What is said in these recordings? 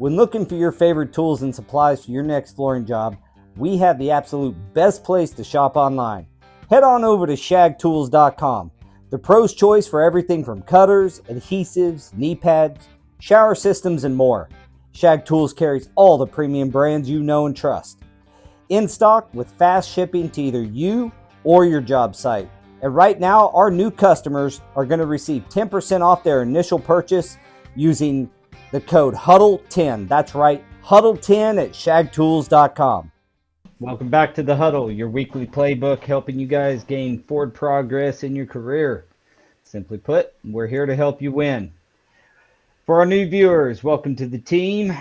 When looking for your favorite tools and supplies for your next flooring job, we have the absolute best place to shop online. Head on over to shagtools.com, the pro's choice for everything from cutters, adhesives, knee pads, shower systems, and more. Shag Tools carries all the premium brands you know and trust. In stock with fast shipping to either you or your job site. And right now, our new customers are going to receive 10% off their initial purchase using the code HUDDLE10. That's right, HUDDLE10 at shagtools.com. Welcome back to the Huddle, your weekly playbook helping you guys gain forward progress in your career. Simply put, we're here to help you win. For our new viewers, welcome to the team.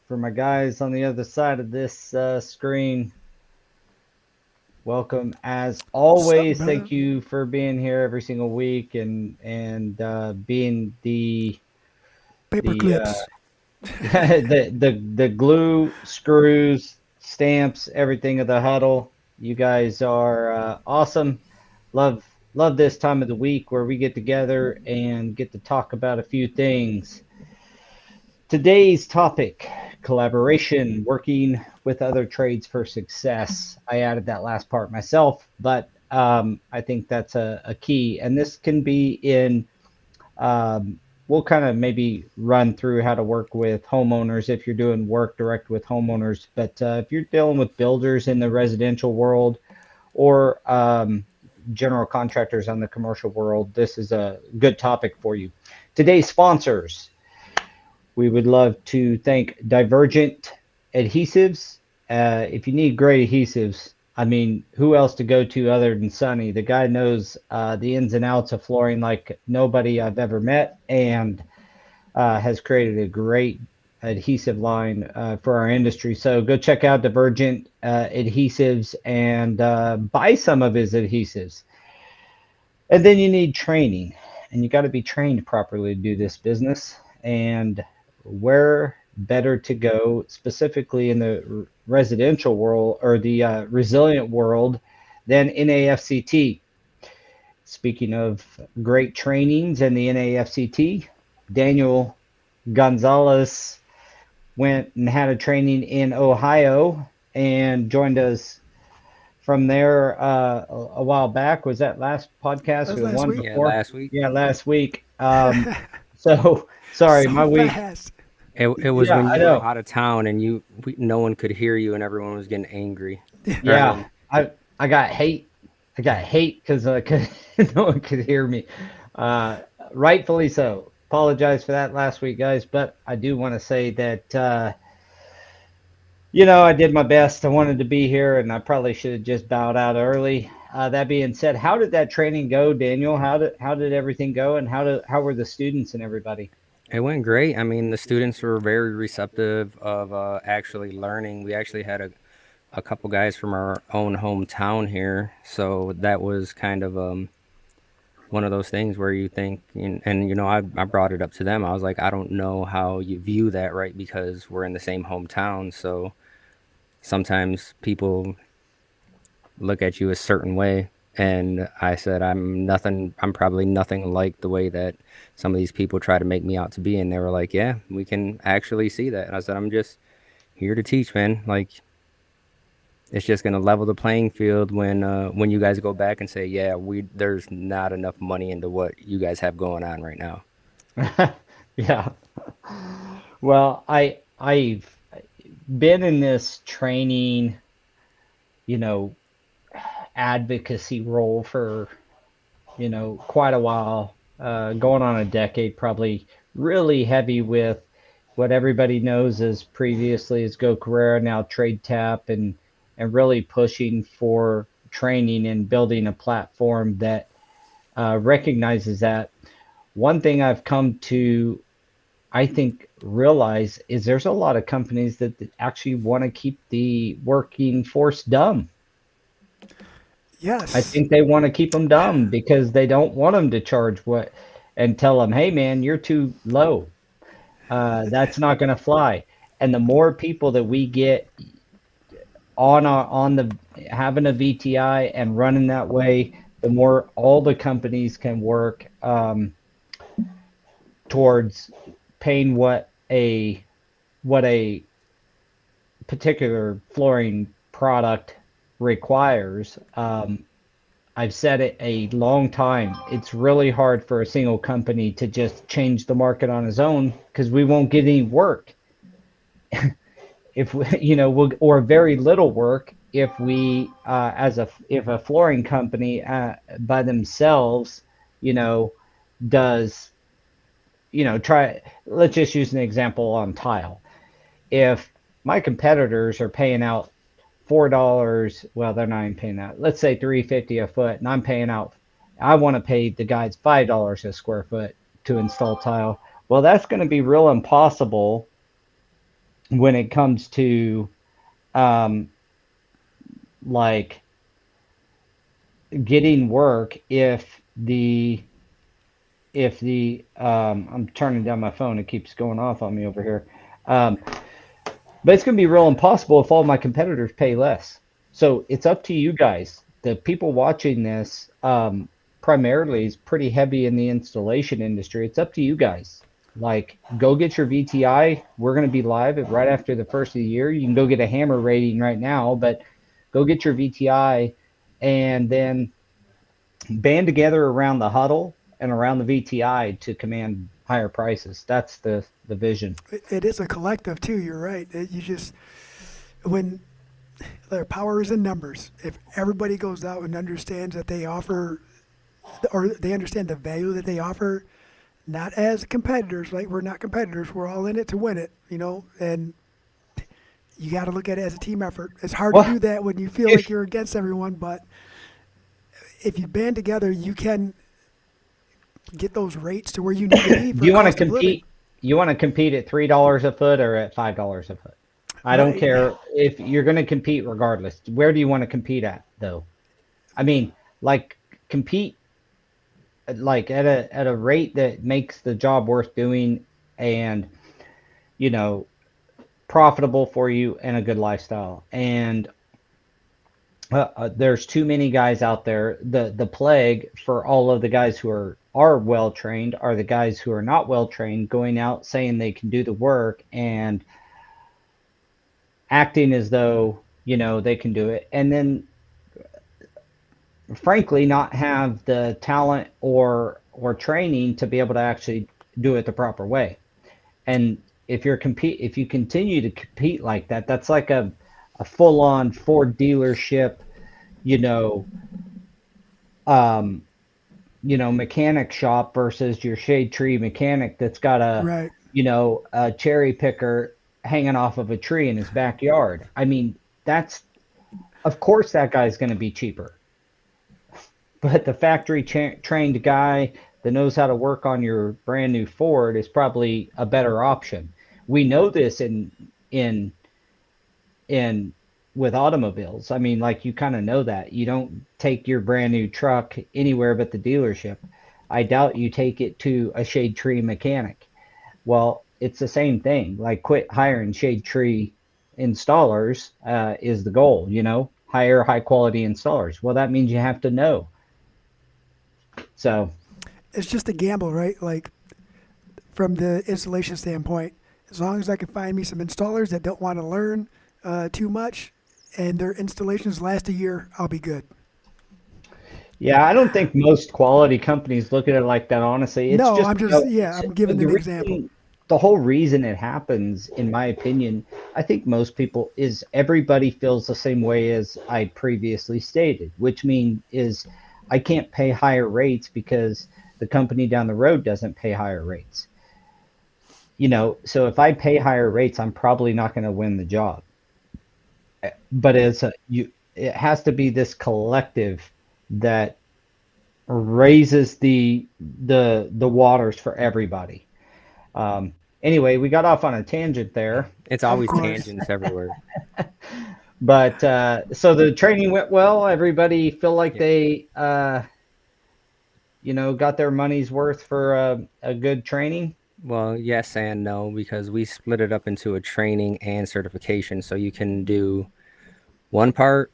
For my guys on the other side of this screen, welcome as always. Thank you for being here every single week and being the paper clips, the glue, screws, stamps, everything of the Huddle. You guys are awesome. Love this time of the week where we get together and get to talk about a few things. Today's topic: collaboration, working with other trades for success. I added that last part myself, but I think that's a key. And this can be in, we'll kind of maybe run through how to work with homeowners if you're doing work direct with homeowners. But if you're dealing with builders in the residential world or general contractors on the commercial world, this is a good topic for you. Today's sponsors. We would love to thank Divergent Adhesives. If you need great adhesives, I mean, who else to go to other than Sonny? The guy knows the ins and outs of flooring like nobody I've ever met, and has created a great adhesive line for our industry. So go check out Divergent Adhesives and buy some of his adhesives. And then you need training, and you got to be trained properly to do this business. And where better to go, specifically in the residential world or the resilient world, than NAFCT. Speaking of great trainings in the NAFCT, Daniel Gonzalez went and had a training in Ohio and joined us from there a while back. Was that last podcast? That was last week. Before? Yeah, last week. Yeah, last week. So sorry, So my week. fast. It was Yeah, when I you know. were out of town and no one could hear you and everyone was getting angry. Yeah, I got hate. I got hate because no one could hear me. Rightfully so. Apologize for that last week, guys. But I do want to say that I did my best. I wanted to be here, and I probably should have just bowed out early. That being said, how did that training go, Daniel? How did everything go, and how were the students and everybody? It went great. I mean, the students were very receptive of actually learning. We actually had a couple guys from our own hometown here, so that was kind of one of those things where you think, and I brought it up to them. I was like, I don't know how you view that, right? Because we're in the same hometown, so sometimes people look at you a certain way. And I said, I'm probably nothing like the way that some of these people try to make me out to be. And they were like, yeah, we can actually see that. And I said, I'm just here to teach, man. Like, it's just going to level the playing field when you guys go back and say, yeah, there's not enough money into what you guys have going on right now. Yeah. Well, I've been in this training, advocacy role for quite a while, going on a decade, probably really heavy with what everybody knows as previously as Go Carrera, now Trade Tap, and really pushing for training and building a platform that recognizes that. One thing I've come to, I think, realize is there's a lot of companies that actually want to keep the working force dumb. Yes. I think they want to keep them dumb because they don't want them to charge and tell them, hey, man, you're too low. That's not going to fly. And the more people that we get on the having a VTI and running that way, the more all the companies can work towards paying what a what a particular flooring product requires. I've said it a long time. It's really hard for a single company to just change the market on its own because we won't get any work if we, or very little work if we, if a flooring company by themselves, you know, does, try. Let's just use an example on tile. If my competitors are paying out $4, well, they're not even paying that. Let's say 350 a foot, and I'm paying out. I want to pay the guys $5 a square foot to install tile. Well, that's going to be real impossible when it comes to um, like getting work if the I'm turning down my phone. It keeps going off on me over here. Um, But it's going to be real impossible if all my competitors pay less. So it's up to you guys. The people watching this primarily is pretty heavy in the installation industry. It's up to you guys. Like, go get your VTI. We're going to be live right after the first of the year. You can go get a hammer rating right now, but go get your VTI and then band together around the huddle and around the VTI to command higher prices. That's the vision. It is a collective too. You're right. You just when their power is in numbers. If everybody goes out and understands that they offer, or they understand the value that they offer, not as competitors. Like, we're not competitors. We're all in it to win it. And you got to look at it as a team effort. It's hard to Well, do that when you feel like if you're against everyone, but if you band together, you can get those rates to where you need to be do for you want to cost of living. compete? You want to compete at $3 a foot or at $5 a foot? I don't Right. care if you're going to compete regardless. Where do you want to compete at though? I mean, like compete like at a rate that makes the job worth doing and you know profitable for you and a good lifestyle. And there's too many guys out there. The plague for all of the guys who are well trained are the guys who are not well trained going out saying they can do the work and acting as though they can do it, and then frankly not have the talent or training to be able to actually do it the proper way. And if you continue to compete like that, that's like a full on Ford dealership, you know, um, mechanic shop versus your shade tree mechanic that's got Right. a cherry picker hanging off of a tree in his backyard. I mean, that's of course that guy's going to be cheaper. But the factory trained guy that knows how to work on your brand new Ford is probably a better option. We know this in in with automobiles. I mean, like you kind of know that. You don't take your brand new truck anywhere but the dealership. I doubt you take it to a shade tree mechanic. Well, it's the same thing. Like quit hiring shade tree installers is the goal, hire high quality installers. Well, that means you have to know. So It's just a gamble, right? Like, from the installation standpoint, as long as I can find me some installers that don't want to learn too much and their installations last a year, I'll be good. yeah, I don't think most quality companies look at it like that, honestly. It's No, just, I'm just, yeah, it's I'm giving the an example. reason, the whole reason it happens, in my opinion, I think most people is everybody feels the same way as I previously stated, which means is I can't pay higher rates because the company down the road doesn't pay higher rates. So if I pay higher rates, I'm probably not going to win the job. But it has to be this collective that raises the waters for everybody. Anyway, we got off on a tangent there, It's Of always course. tangents everywhere. but so the training went well. Everybody feel like Yeah. they got their money's worth for a good training. Well, yes and no, because we split it up into a training and certification. So you can do one part,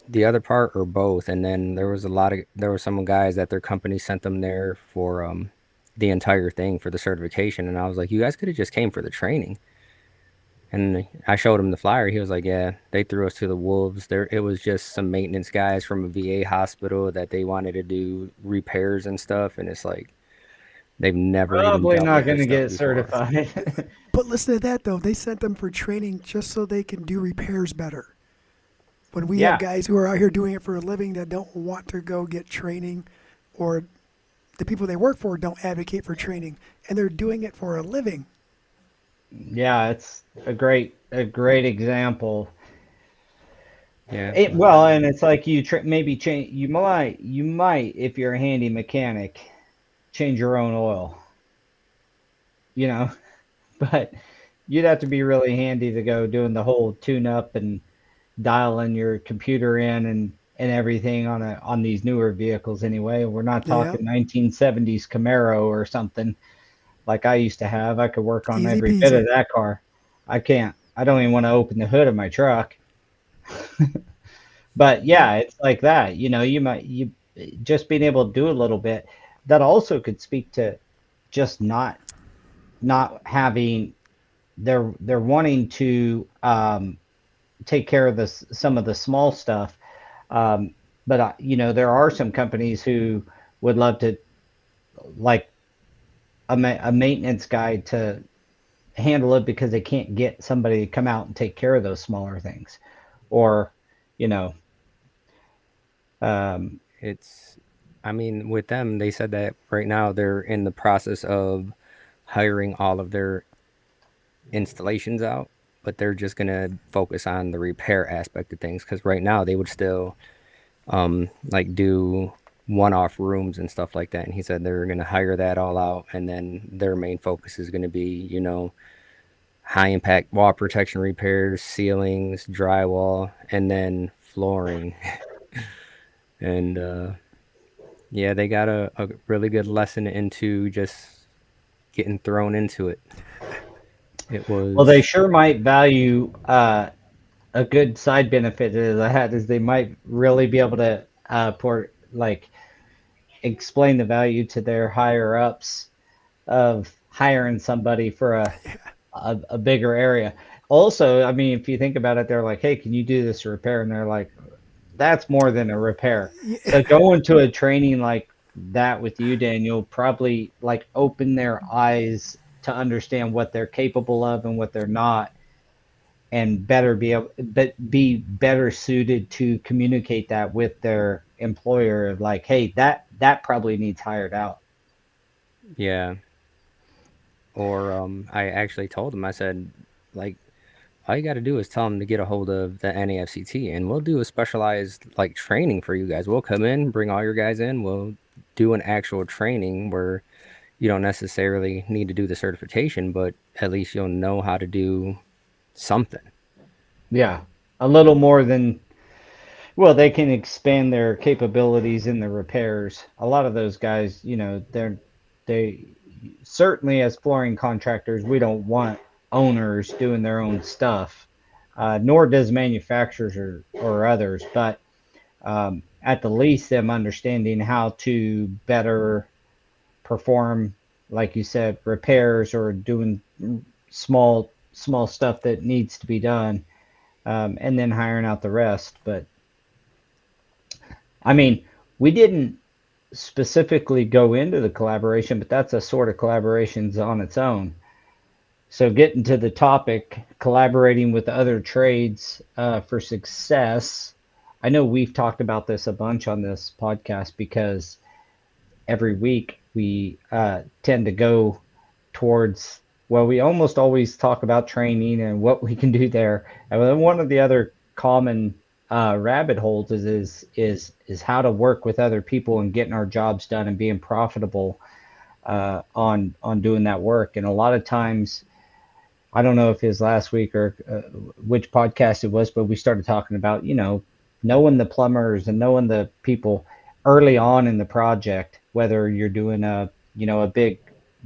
the other part, or both. And then there were some guys that their company sent them there for the entire thing for the certification. And I was like, you guys could have just came for the training. And I showed him the flyer. He was like, yeah, they threw us to the wolves. There, it was just some maintenance guys from a VA hospital that they wanted to do repairs and stuff. And it's like, they've never even Probably dealt not with going this to stuff get before. certified. But listen to that though. They sent them for training just so they can do repairs better. When we have Yeah, guys who are out here doing it for a living that don't want to go get training, or the people they work for don't advocate for training, and they're doing it for a living. yeah, it's a great example. Yeah. Well, and it's like maybe change. You might, if you're a handy mechanic, change your own oil. You know, but you'd have to be really handy to go doing the whole tune up and dialing your computer in and everything on these newer vehicles anyway. We're not Yeah, talking 1970s Camaro or something like I used to have. I could work on easy every bit peasy. of that car. I can't. I don't even want to open the hood of my truck. But Yep. yeah, it's like that. You just being able to do a little bit. That also could speak to just not having. They're wanting to take care of this some of the small stuff. Um, but there are some companies who would love to, like, a maintenance guy to handle it because they can't get somebody to come out and take care of those smaller things, or you know, um, It's, I mean, with them, they said that right now they're in the process of hiring all of their installations out, but they're just going to focus on the repair aspect of things because right now they would still like do one-off rooms and stuff like that. And he said they're going to hire that all out, and then their main focus is going to be, high impact wall protection repairs, ceilings, drywall, and then flooring. And yeah, they got a really good lesson into just getting thrown into it. It well, they was, sure might value a good side benefit of that is they might really be able to like explain the value to their higher ups of hiring somebody for a bigger area. Also, I mean, if you think about it, they're like, "Hey, can you do this repair?" And they're like, "That's more than a repair." So going to a training like that with you, Daniel, probably like open their eyes to understand what they're capable of and what they're not, and be better suited to communicate that with their employer. Like, hey, that probably needs hired out. yeah. Or I actually told him, I said, like, all you got to do is tell them to get a hold of the NAFCT, and we'll do a specialized like training for you guys. We'll come in, bring all your guys in. We'll do an actual training where you don't necessarily need to do the certification, but at least you'll know how to do something. Yeah, a little more than, well, they can expand their capabilities in the repairs. A lot of those guys, they certainly, as flooring contractors, we don't want owners doing their own stuff, nor does manufacturers or others. But at the least, them understanding how to better perform, like you said, repairs or doing small stuff that needs to be done, and then hiring out the rest. But I mean, we didn't specifically go into the collaboration, but that's a sort of collaborations on its own. So getting to the topic, collaborating with other trades for success. I know we've talked about this a bunch on this podcast because every week we tend to go towards, well, we almost always talk about training and what we can do there. And then one of the other common rabbit holes is how to work with other people and getting our jobs done and being profitable on doing that work. And a lot of times, I don't know if it was last week or which podcast it was, but we started talking about, knowing the plumbers and knowing the people early on in the project, whether you're doing a big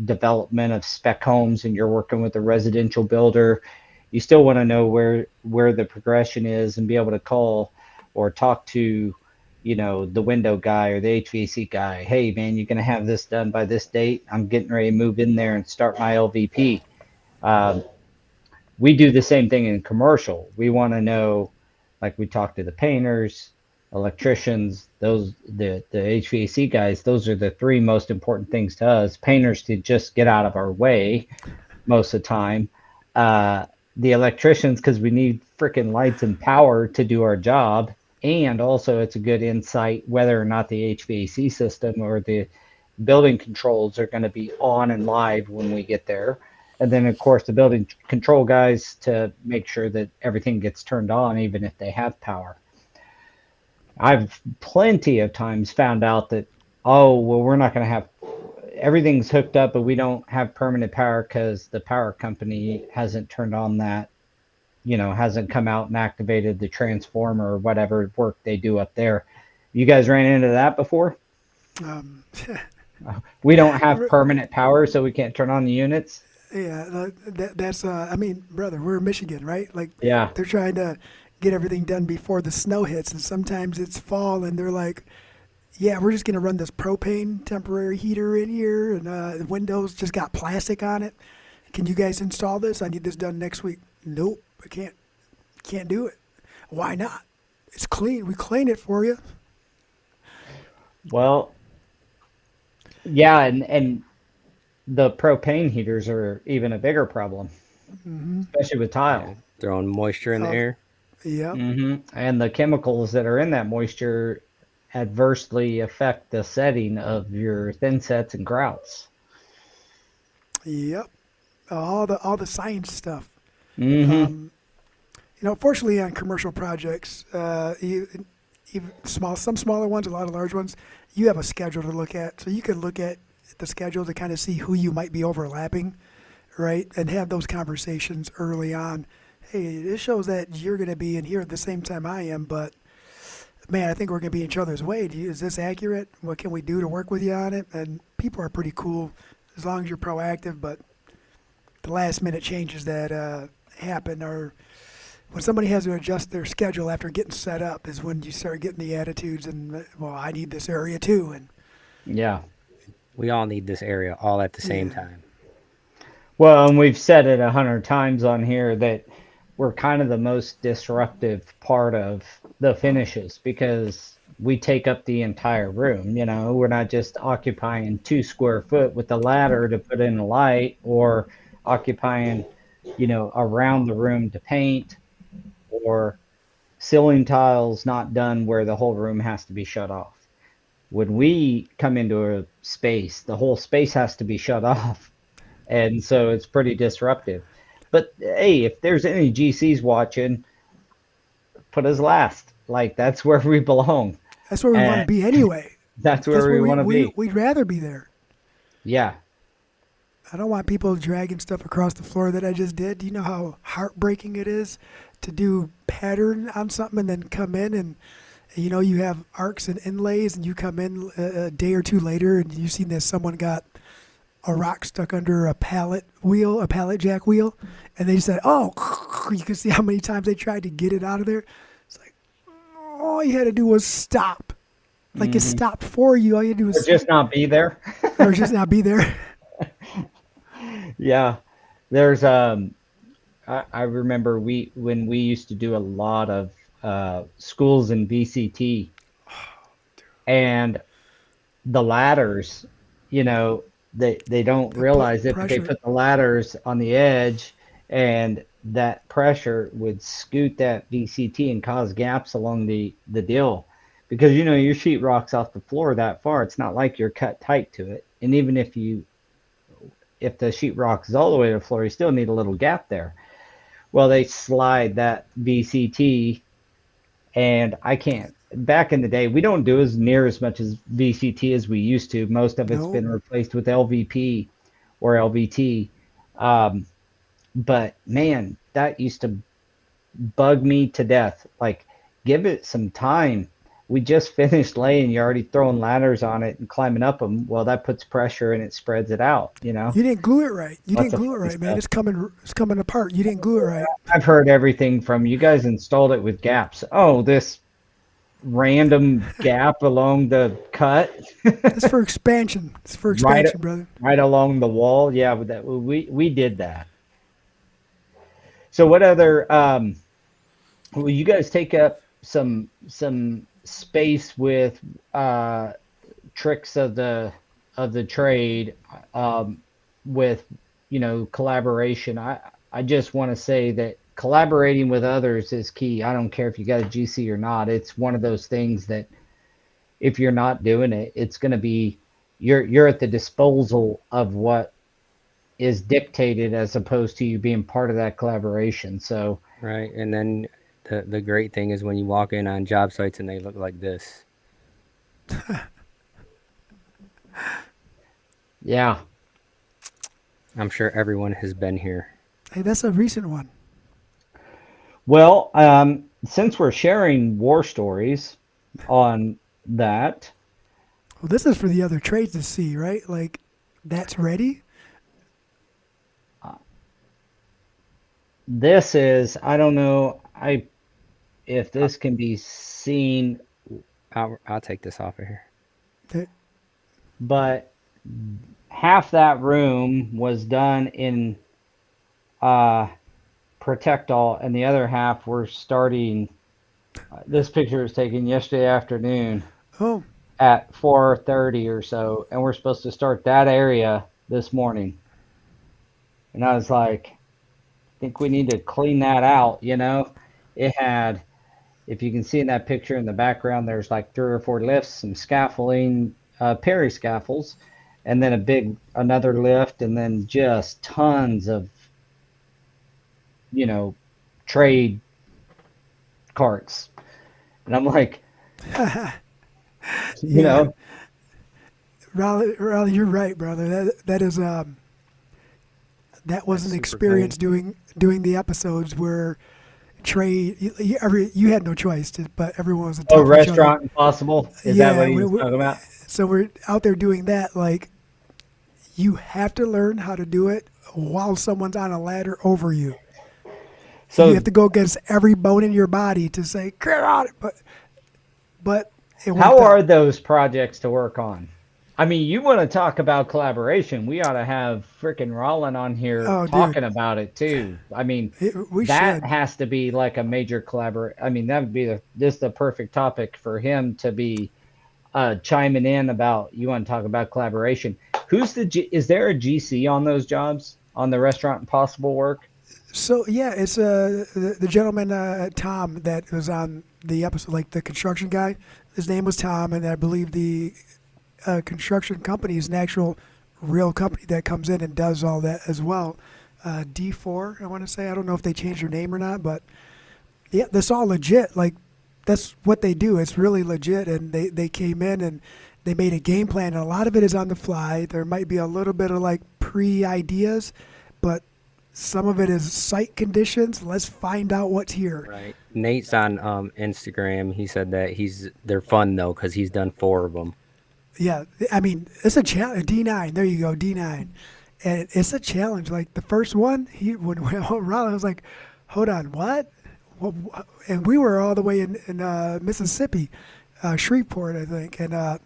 development of spec homes and you're working with a residential builder, you still want to know where the progression is and be able to call or talk to the window guy or the HVAC guy, hey man, you're gonna have this done by this date. I'm getting ready to move in there and start my LVP. Um, we do the same thing in commercial. We want to know, like we talk to the painters, electricians, those the HVAC guys. Those are the three most important things to us. Painters to just get out of our way most of the time. Uh, the electricians because we need freaking lights and power to do our job, and also it's a good insight whether or not the HVAC system or the building controls are going to be on and live when we get there. And then, of course, the building control guys to make sure that everything gets turned on, even if they have power. I've plenty of times found out that, oh, well, we're not going to have everything's hooked up, but we don't have permanent power because the power company hasn't turned on that, hasn't come out and activated the transformer or whatever work they do up there. You guys ran into that before? Um, We don't have permanent power, so we can't turn on the units. yeah, that's. I mean, brother, we're in Michigan, right? Like, Yeah. they're trying to get everything done before the snow hits, and sometimes it's fall, and they're like, "Yeah, we're just gonna run this propane temporary heater in here, and the windows just got plastic on it. Can you guys install this? I need this done next week." Nope, I can't. Can't do it. Why not? It's clean. We clean it for you. Well, yeah, and the propane heaters are even a bigger problem, especially with Yeah, tile. throwing moisture in the Uh, air. yep, And the chemicals that are in that moisture adversely affect the setting of your thin sets and grouts. yep. All the science stuff. Hmm. Fortunately, on commercial projects, even some smaller ones, a lot of large ones, you have a schedule to look at. So you can look at the schedule to kind of see who you might be overlapping, right? And have those conversations early on. Hey, this shows that you're going to be in here at the same time I am, but man, I think we're going to be each other's way. Is this accurate? What can we do to work with you on it? And people are pretty cool as long as you're proactive, but the last minute changes that happen are when somebody has to adjust their schedule after getting set up is when you start getting the attitudes and, well, I need this area too. And Yeah. We all need this area all at the same yeah, time. Well, and we've said it 100 times on here that we're kind of the most disruptive part of the finishes because we take up the entire room. We're not just occupying 2 square foot with the ladder to put in a light or occupying, around the room to paint or ceiling tiles not done where the whole room has to be shut off. When we come into a space, the whole space has to be shut off. And so it's pretty disruptive. But hey, if there's any GCs watching, put us last. Like that's where we belong. that's where we want to And be anyway. that's That's where where we want to be. we'd rather be there. Yeah. I don't want people dragging stuff across the floor that I just did. Do you know how heartbreaking it is to do pattern on something and then come in and you have arcs and inlays and you come in a day or two later and you see that someone got a rock stuck under a pallet jack wheel, and they said, "Oh," you can see how many times they tried to get it out of there. It's like all you had to do was stop. Like it Hmm. stopped for you. All you had to do Or was, just not be there. or just not be there. Yeah. There's I remember when we used to do a lot of schools in VCT and the ladders, you know, they don't The pu- realize it, but they pressure. put the ladders on the edge, and that pressure would scoot that VCT and cause gaps along the deal. Because your sheetrock's off the floor that far, it's not like you're cut tight to it. And even if the sheetrock is all the way to the floor, you still need a little gap there. Well, they slide that VCT, and I can't. Back in the day, we don't do as near as much as VCT as we used to. Most of it's No, been replaced with LVP or LVT. Um, but man, that used to bug me to death. Like, give it some time. We just finished laying. You're already throwing ladders on it and climbing up them. Well, that puts pressure and it spreads it out. you didn't glue it right. You Lots didn't of glue it funny right, man. stuff. It's coming apart. You didn't glue it right. I've heard everything from you guys installed it with gaps. Oh, this random gap along the cut, It's for expansion. It's for right expansion, brother. right along the wall. Yeah, but that we did that. So what other will you guys take up some space with tricks of the trade with collaboration. I just want to say that collaborating with others is key. I don't care if you got a GC or not. It's one of those things that if you're not doing it, it's going to be you're at the disposal of what is dictated as opposed to you being part of that collaboration. So Right. And then the great thing is when you walk in on job sites and they look like this. yeah. I'm sure everyone has been here. Hey, that's a recent one. Well, since we're sharing war stories on that, Well, this is for the other trades to see, right? Like, that's ready. this is I don't know if I- this can be seen, I'll take this off of here. That, but half that room was done in uh, Protect All, and the other half we're starting. This picture was taken yesterday afternoon oh, at 4:30 or so, and we're supposed to start that area this morning. And I was like, I think we need to clean that out. It had, if you can see in that picture in the background, there's like 3 or 4 lifts, some scaffolding, Perry scaffolds, and then another lift, and then just tons of, you know, trade carts. And I'm like, you yeah. know, Riley, you're right, brother. That is that was That's an super cool. experience doing the episodes where trade you had no choice but everyone was on oh, top of each other. Restaurant Impossible. Is that Yeah, what he was talking about? so we're out there doing that. Like, you have to learn how to do it while someone's on a ladder over you. You have So, to go against every bone in your body to say get out, but it worked how are out. those projects to work on? I mean, you want to talk about collaboration? We ought to have frickin' Rollin on here Oh, dude, talking about it too. I mean, we that should. has to be like a major collaborate. I mean, that would be the perfect topic for him to be chiming in about. You want to talk about collaboration? Is there a GC on those jobs on the Restaurant Impossible work? So yeah, it's the gentleman Tom that was on the episode, like the construction guy. His name was Tom, and I believe the construction company is an actual real company that comes in and does all that as well. D4, I want to say. I don't know if they changed their name or not, but yeah, that's all legit. Like, that's what they do. It's really legit, and they came in and they made a game plan, and a lot of it is on the fly. There might be a little bit of like pre ideas, but some of it is site conditions. Let's find out what's here. Right. Nate's on Instagram. He said that they're fun though because he's done 4 of them. Yeah, I mean, it's a challenge. D9, there you go, D9, and it's a challenge. Like the first one, when Ronald was like, "Hold on, what?" And we were all the way in Mississippi, Shreveport, I think, and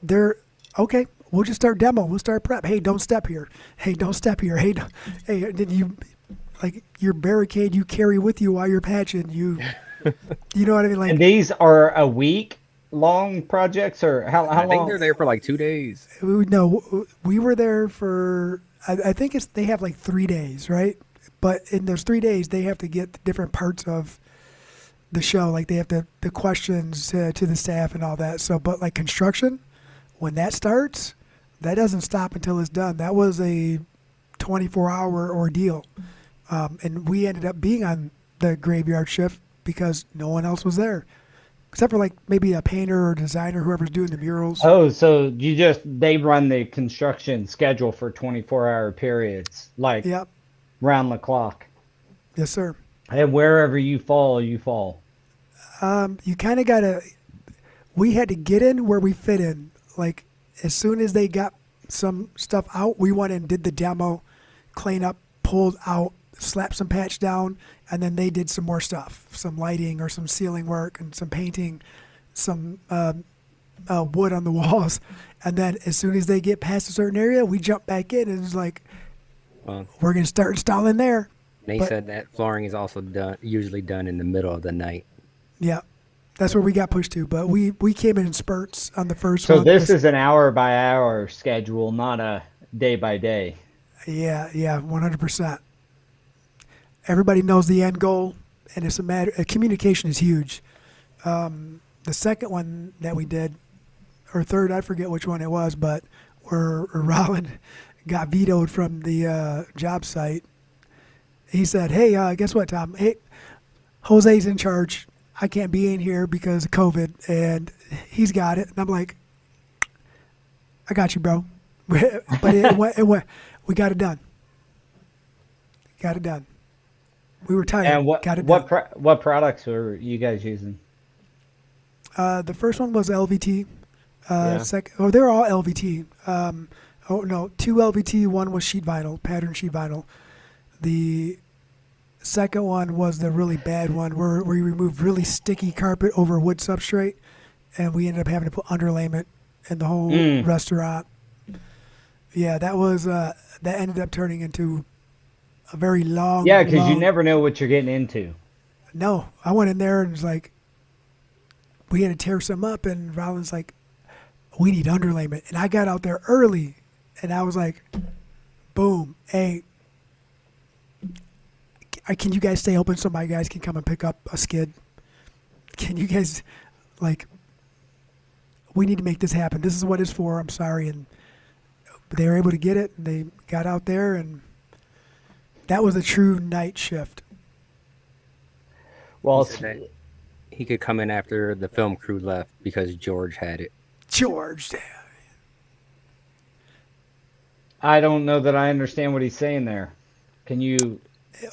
they're okay. We'll just start demo. We'll start prep. Hey, don't step here. Hey, don't step here. Hey, hey. Then you, like your barricade, you carry with you while you're patching. You know what I mean? And Like, these are a week long projects, or how I think long? they're there for like 2 days. no, we were there for. I think they have like 3 days, right? But in those 3 days, they have to get the different parts of the show. Like they have the questions to the staff and all that. So, but like construction, when that starts, that doesn't stop until it's done. That was a 24-hour ordeal. And we ended up being on the graveyard shift because no one else was there, except for like maybe a painter or designer, whoever's doing the murals. Oh, so they run the construction schedule for 24-hour periods, like Yep. round the clock. Yes, sir. And wherever you fall, you fall. You kind of gotta. We had to get in where we fit in. Like as soon as they got some stuff out, we went and did the demo, clean up, pulled out slap some patch down, and then they did some more stuff, some lighting or some ceiling work and some painting, some wood on the walls. And then as soon as they get past a certain area, we jump back in and it's like, Well, we're going to start installing there. they But said that flooring is also usually done in the middle of the night. yeah, that's where we got pushed to. But we came in spurts on the first So one. this is an hour by hour schedule, not a day by day. Yeah, 100%. Everybody knows the end goal, and it's a matter. Communication is huge. The second one that we did, or third, I forget which one it was, but where Rollin got vetoed from the job site. He said, "Hey, guess what, Tom? Hey, Jose's in charge. I can't be in here because of COVID, and he's got it." And I'm like, "I got you, bro." But it went. We got it done. Got it done. We were tired. And Got it done. what products were you guys using? The first one was LVT. Yeah. They're all LVT. Oh no, two LVT. One was sheet vinyl, pattern sheet vinyl. The second one was the really bad one where we removed really sticky carpet over wood substrate, and we ended up having to put underlayment in the whole restaurant. Yeah, that ended up turning into a very long. Yeah, because you long. never know what you're getting into. No, I went in there and it was like, we had to tear some up, and Rollins like, we need underlayment, and I got out there early, and I was like, boom, hey, can you guys stay open so my guys can come and pick up a skid? Can you guys, like, we need to make this happen. This is what it's for. I'm sorry, and they were able to get it, and they got out there, and that was a true night shift. Well, He said that he could come in after the film crew left because George had it. George, I don't know that I understand what he's saying there. Can you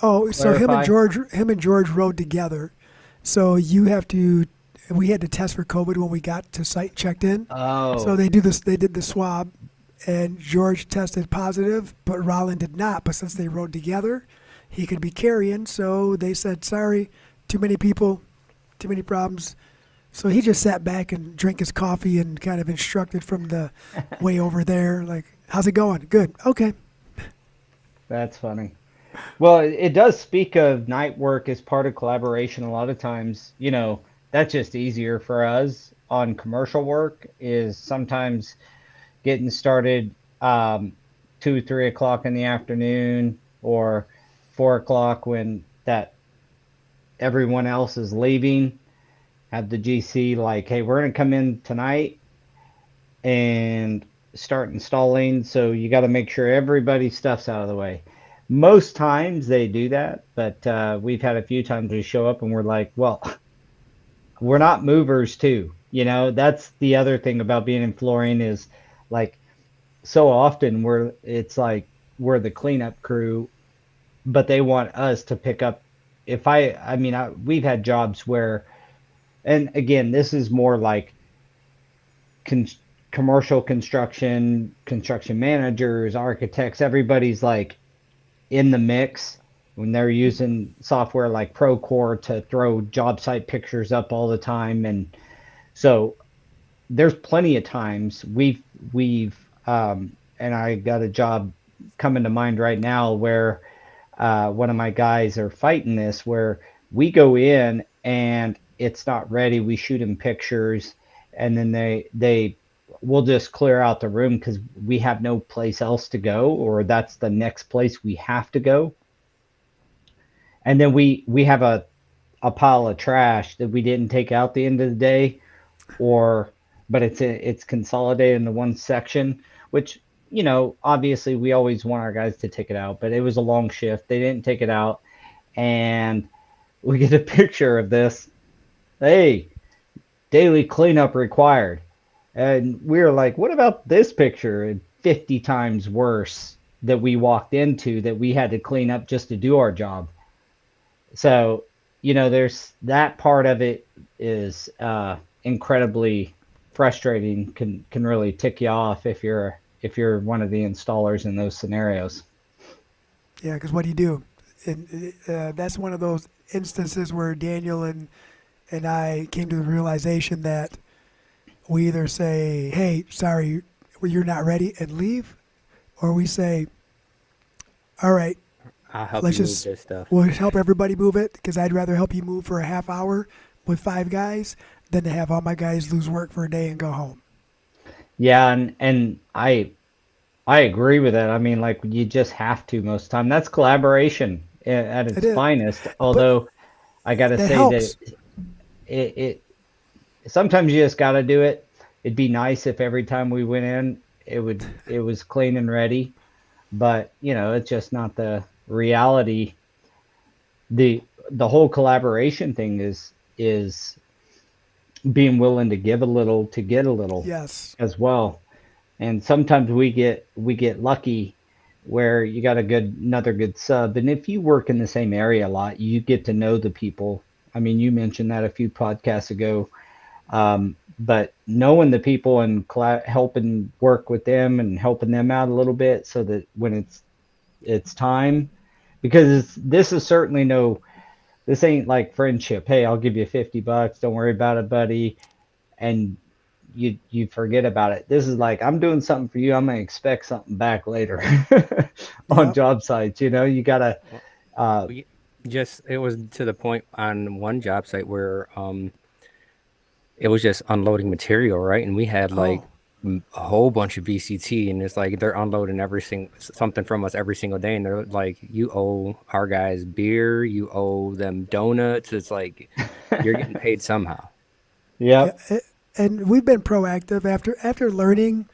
oh, so clarify? him and George rode together. So you have to. We had to test for COVID when we got to site and checked in. So Oh, they do this. They did the swab, and George tested positive, but Rollin did not. But since they rode together, he could be carrying. So they said, "Sorry, too many people, too many problems." So he just sat back and drank his coffee and kind of instructed from the way over there, like, "How's it going? Good. Okay." that's funny. Well, it does speak of night work as part of collaboration. A lot of times, that's just easier for us on commercial work is sometimes getting started 2, 3 o'clock in the afternoon or 4 o'clock when that everyone else is leaving. Have the GC like, hey, we're gonna come in tonight and start installing. So you got to make sure everybody's stuff's out of the way. Most times they do that, but we've had a few times we show up and we're like, well, we're not movers too. That's the other thing about being in flooring is like so often it's like we're the cleanup crew, but they want us to pick up. We've had jobs where, and again, this is more like con- commercial construction managers, architects, everybody's like in the mix when they're using software like Procore to throw job site pictures up all the time. And so there's plenty of times and I got a job coming to mind right now where one of my guys are fighting this where we go in and it's not ready. We shoot them pictures and then they will just clear out the room because we have no place else to go, or that's the next place we have to go. And then we have a pile of trash that we didn't take out the end of the day, or but it's consolidated into one section, which obviously we always want our guys to take it out, but it was a long shift. They didn't take it out, and we get a picture of this. Hey, daily cleanup required. And we were like, what about this picture? And 50 times worse that we walked into that we had to clean up just to do our job. So, there's that part of it is incredibly frustrating, can really tick you off if you're one of the installers in those scenarios. Yeah, because what do you do? And that's one of those instances where Daniel and I came to the realization that we either say, "Hey, sorry, you're not ready," and leave, or we say, "All right, I'll help let's you move just this stuff. we'll help everybody move it because I'd rather help you move for a half hour with five guys than to have all my guys lose work for a day and go home." Yeah, and I agree with that. I mean, like you just have to most of the time. That's collaboration at It its is, finest. but Although I got to that say that helps. it sometimes you just got to do it. It'd be nice if every time we went in, it was clean and ready. But it's just not the reality. The whole collaboration thing is being willing to give a little to get a little Yes, as well. And sometimes we get lucky where you got another good sub. And if you work in the same area a lot, you get to know the people. I mean, you mentioned that a few podcasts ago. But knowing the people and helping work with them and helping them out a little bit so that when it's time, because this is certainly no, this ain't like friendship. Hey, I'll give you $50. Don't worry about it, buddy. And you forget about it. This is like I'm doing something for you. I'm gonna expect something back later on yep, job sites. You gotta. Well, Uh, we just it was to the point on one job site where it was just unloading material, right? And we had like oh, a whole bunch of VCT, and it's like they're unloading every single something from us every single day, and they're like, "You owe our guys beer, you owe them donuts." It's like you're getting paid somehow. yeah, yep. and we've been proactive after learning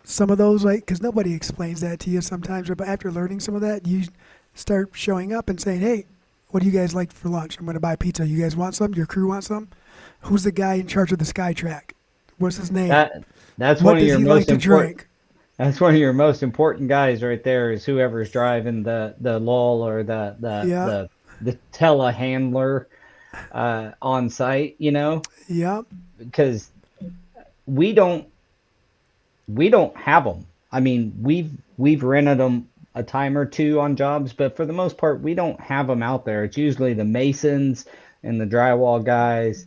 some of those, like, because nobody explains that to you sometimes, but after learning some of that, you start showing up and saying, "Hey, what do you guys like for lunch? I'm going to buy pizza. You guys want some? Your crew want some? Who's the guy in charge of the Sky Track? What's his name? That that's one What of does your he like most to important. drink?" That's one of your most important guys right there. Is whoever's driving the lull or Yeah, the telehandler on site. yeah, Because we don't we don't have them. I mean, we've rented them a time or two on jobs, but for the most part, we don't have them out there. It's usually the masons and the drywall guys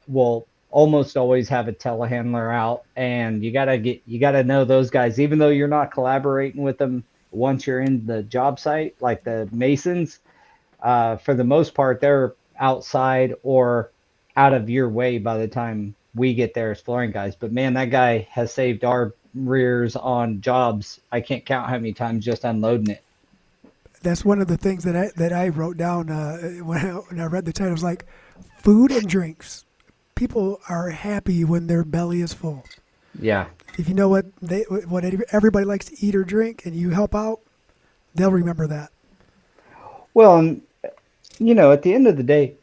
will almost always have a telehandler out, and you gotta know those guys, even though you're not collaborating with them once you're in the job site, like the masons. For the most part, they're outside or out of your way by the time we get there as flooring guys. But man, that guy has saved our rears on jobs. I can't count how many times just unloading it. that's one of the things that I wrote down when I read the title. It was like food and drinks. People are happy when their belly is full. Yeah. If you know what everybody likes to eat or drink, and you help out, they'll remember that. Well, and at the end of the day,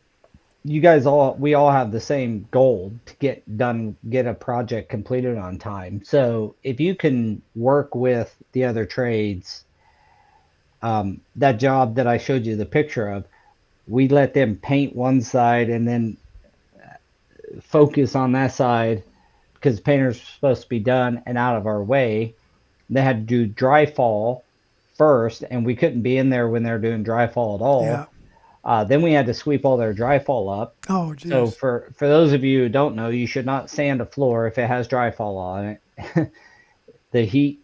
we all have the same goal to get a project completed on time. So if you can work with the other trades, that job that I showed you the picture of, we let them paint one side and then focus on that side because painters were supposed to be done and out of our way. They had to do dry fall first, and we couldn't be in there when they're doing dry fall at Yeah. all. Then we had to sweep all their dry fall up. Oh, So geez. for those of you who don't know, you should not sand a floor if it has dry fall on it. The heat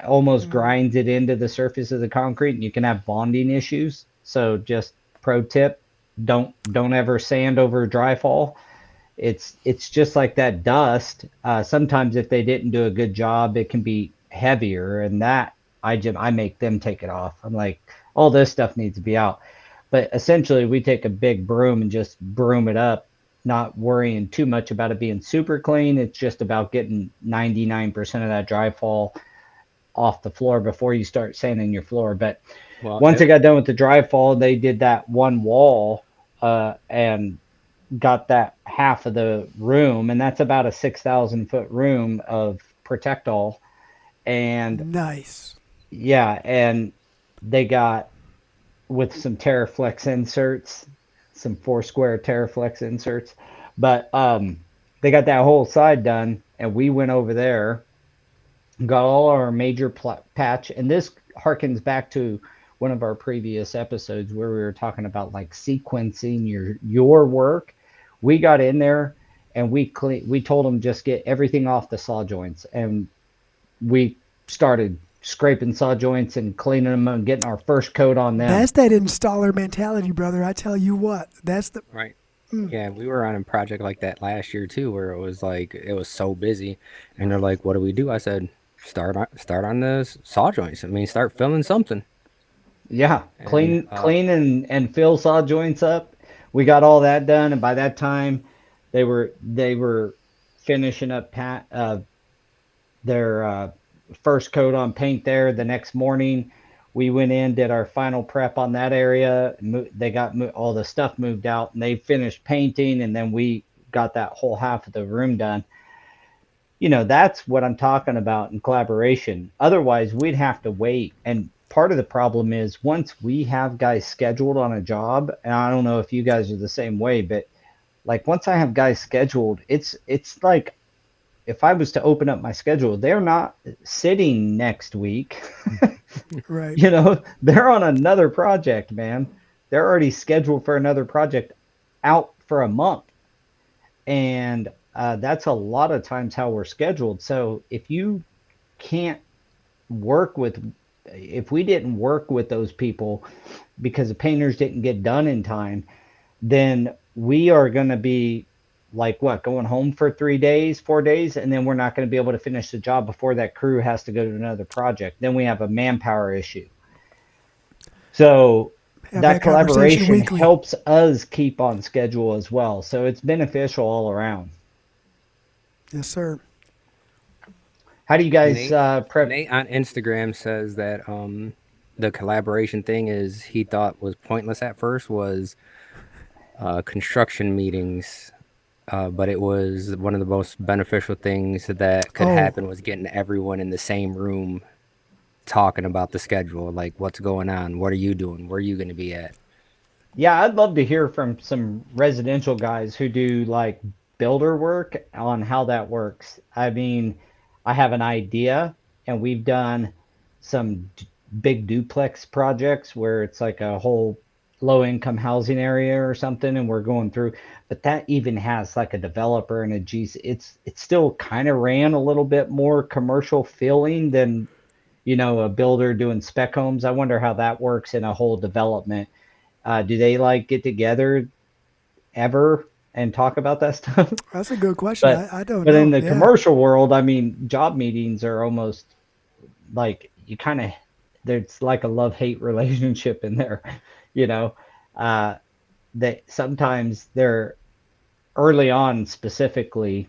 almost Mm, grinds it into the surface of the concrete, and you can have bonding issues. So just pro tip: don't ever sand over dry fall. It's just like that dust. Sometimes if they didn't do a good job, it can be heavier, and that I make them take it off. I'm like, all this stuff needs to be out. But essentially, we take a big broom and just broom it up, not worrying too much about it being super clean. It's just about getting 99% of that dry fall off the floor before you start sanding your floor. But Well, once I got done with the dry fall, they did that one wall and got that half of the room, and that's about a 6,000 foot room of protect all. And nice. yeah, and they got with some Terraflex inserts, some four square Terraflex inserts. But they got that whole side done, and we went over there, got all our major patch, and this harkens back to one of our previous episodes where we were talking about like sequencing your work. We got in there and we told them just get everything off the saw joints, and we started scraping saw joints and cleaning them and getting our first coat on them. That's that installer mentality, brother. I tell you what. That's the. Right. Mm, Yeah, we were on a project like that last year too, where it was like it was so busy, and they're like, "What do we do?" I said, "Start on the saw joints. I mean, start filling something." Yeah, And clean and fill saw joints up. We got all that done, and by that time, they were finishing up their first coat on paint there. The next morning, we went in, did our final prep on that area. They got all the stuff moved out, and they finished painting, and then we got that whole half of the room done. That's what I'm talking about in collaboration. Otherwise, we'd have to wait. And part of the problem is once we have guys scheduled on a job, and I don't know if you guys are the same way, but like once I have guys scheduled, it's like if I was to open up my schedule, they're not sitting next week. right. They're on another project, man. They're already scheduled for another project out for a month. And that's a lot of times how we're scheduled. So can't work with, if we didn't work with those people because the painters didn't get done in time, then we are going to be like what, going home for 3 days, 4 days, and then we're not going to be able to finish the job before that crew has to go to another project. Then we have a manpower issue. So Have that that conversation collaboration weekly. helps us keep on schedule as well. So it's beneficial all around. Yes, sir. How do you guys Nate prep? Nate on Instagram says that the collaboration thing is he thought was pointless at first was construction meetings, but it was one of the most beneficial things that could Oh, happen was getting everyone in the same room talking about the schedule, like what's going on, what are you doing, where are you going to be at. Yeah, I'd love to hear from some residential guys who do like builder work on how that works. I mean, I have an idea, and we've done some big duplex projects where it's like a whole low income housing area or something, and we're going through, but that even has like a developer and a GC. It's still kind of ran a little bit more commercial feeling than a builder doing spec homes. I wonder how that works in a whole development. Do they like get together ever and talk about that stuff? that's a good question. but I don't but in know. the Yeah. commercial world, I mean, job meetings are almost like you kind of, there's like a love-hate relationship in there, you know. Uh, that sometimes they're early on specifically,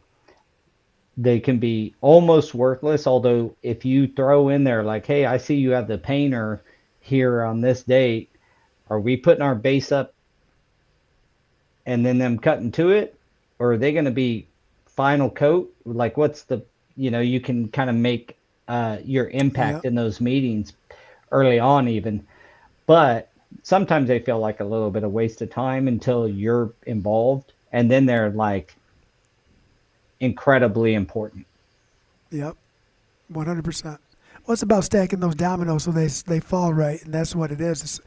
they can be almost worthless. Although if you throw in there like, hey, I see you have the painter here on this date, are we putting our base up and then them cutting to it, or are they going to be final coat? Like, what's the, you can kind of make your Yeah. impact in those meetings early on, even. But sometimes they feel like a little bit of waste of time until you're involved, and then they're like incredibly important. Yep. 100%. Well, it's about stacking those dominoes so they fall right, and that's what it is.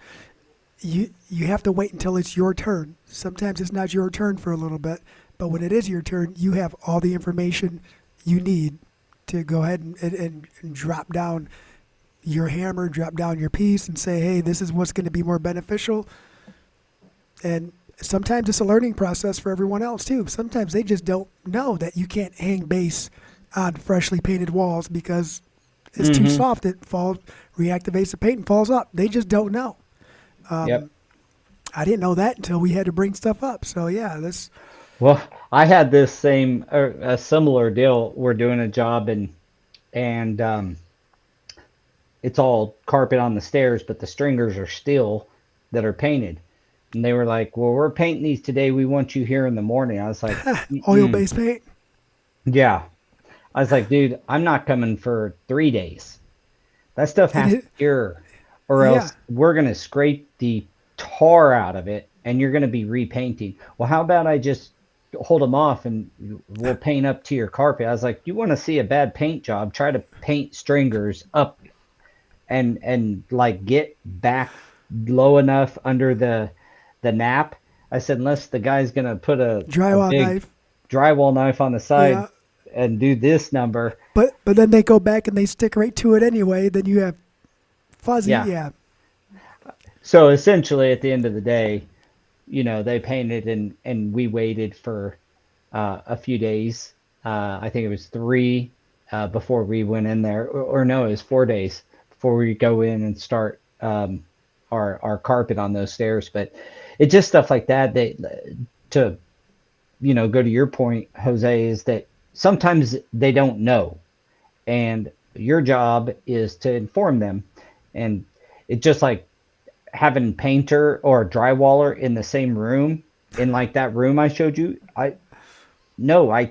You have to wait until it's your turn. Sometimes it's not your turn for a little bit, but when it is your turn, you have all the information you need to go ahead and drop down your hammer, drop down your piece, and say, hey, this is what's going to be more beneficial. And sometimes it's a learning process for everyone else too. Sometimes they just don't know that you can't hang base on freshly painted walls because it's too Mm-hmm. soft. It falls, reactivates the paint and falls up. They just don't know. Yep. I didn't know that until we had to bring stuff up. So yeah, this. Well, I had this same a similar deal. We're doing a job, and it's all carpet on the stairs, but the stringers are steel that are painted. And they were like, "Well, we're painting these today. We want you here in the morning." I was like, Oil mm-mm. based paint. Yeah. I was like, dude, I'm not coming for 3 days. That stuff And has to cure, or yeah, else we're gonna scrape the tar out of it, and you're gonna be repainting. Well, how about I just hold them off and we'll paint up to your carpet? I was like, you want to see a bad paint job? Try to paint stringers up and like get back low enough under the nap. I said, unless the guy's gonna put a Drywall big knife. drywall knife on the side Yeah. and do this number, But then they go back and they stick right to it anyway. Then you have fuzzy. yeah. Yeah. So essentially, at the end of the day, they painted and we waited for a few days. I think it was three before we went in there, or no, it was 4 days before we go in and start our carpet on those stairs. But it's just stuff like that to go to your point, Jose, is that sometimes they don't know, and your job is to inform them. And it's just like having painter or a drywaller in the same room, in like that room I showed you. I